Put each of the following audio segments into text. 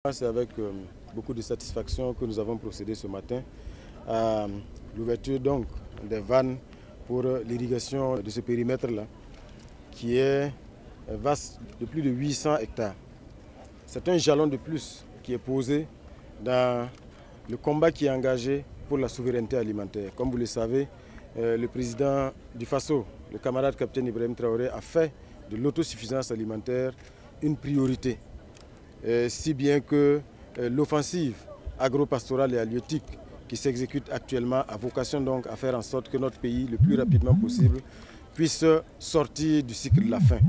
C'est avec beaucoup de satisfaction que nous avons procédé ce matin à l'ouverture donc des vannes pour l'irrigation de ce périmètre-là, qui est vaste de plus de 800 hectares. C'est un jalon de plus qui est posé dans le combat qui est engagé pour la souveraineté alimentaire. Comme vous le savez, le président du Faso, le camarade capitaine Ibrahim Traoré, a fait de l'autosuffisance alimentaire une priorité. Si bien que l'offensive agro-pastorale et halieutique qui s'exécute actuellement a vocation donc à faire en sorte que notre pays, le plus rapidement possible, puisse sortir du cycle de la faim.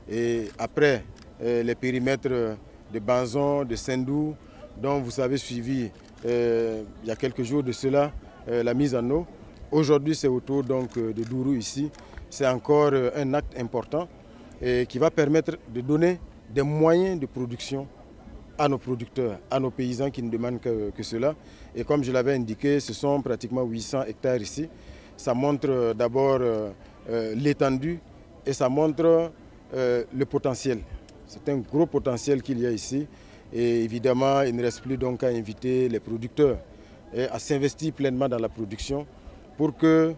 Et après les périmètres de Banzon, de Sendou, dont vous avez suivi il y a quelques jours de cela la mise en eau, aujourd'hui c'est autour donc de Dourou ici. C'est encore un acte important qui va permettre de donner des moyens de production à nos producteurs, à nos paysans qui ne demandent que cela. Et comme je l'avais indiqué, ce sont pratiquement 800 hectares ici. Ça montre d'abord l'étendue et ça montre le potentiel. C'est un gros potentiel qu'il y a ici. Et évidemment, il ne reste plus donc qu'à inviter les producteurs à s'investir pleinement dans la production pour que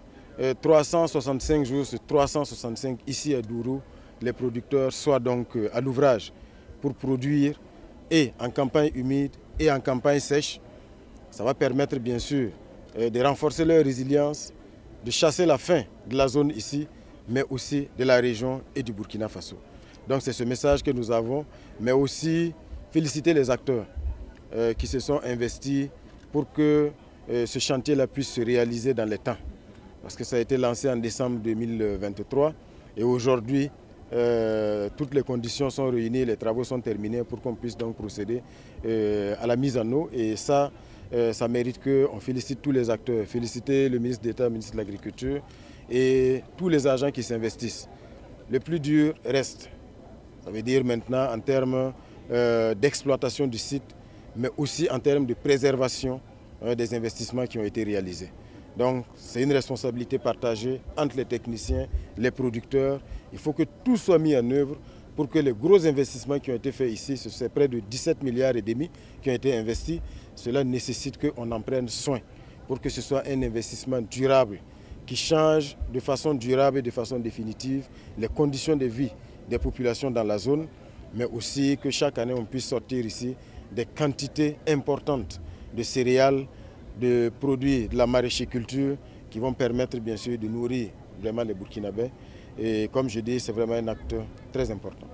365 jours sur 365 ici à Dourou, les producteurs soient donc à l'ouvrage pour produire et en campagne humide et en campagne sèche. Ça va permettre bien sûr de renforcer leur résilience, de chasser la faim de la zone ici, mais aussi de la région et du Burkina Faso. Donc c'est ce message que nous avons, mais aussi féliciter les acteurs qui se sont investis pour que ce chantier-là puisse se réaliser dans les temps. Parce que ça a été lancé en décembre 2023 et aujourd'hui, toutes les conditions sont réunies, les travaux sont terminés pour qu'on puisse donc procéder à la mise en eau. Et ça mérite qu'on félicite tous les acteurs, féliciter le ministre d'État, le ministre de l'Agriculture et tous les agents qui s'investissent. Le plus dur reste, ça veut dire maintenant en termes d'exploitation du site, mais aussi en termes de préservation des investissements qui ont été réalisés. Donc c'est une responsabilité partagée entre les techniciens, les producteurs. Il faut que tout soit mis en œuvre pour que les gros investissements qui ont été faits ici, c'est près de 17 milliards et demi qui ont été investis, cela nécessite qu'on en prenne soin pour que ce soit un investissement durable qui change de façon durable et de façon définitive les conditions de vie des populations dans la zone, mais aussi que chaque année on puisse sortir ici des quantités importantes de céréales, de produits de la maraîchiculture qui vont permettre bien sûr de nourrir vraiment les Burkinabés. Et comme je dis, c'est vraiment un acte très important.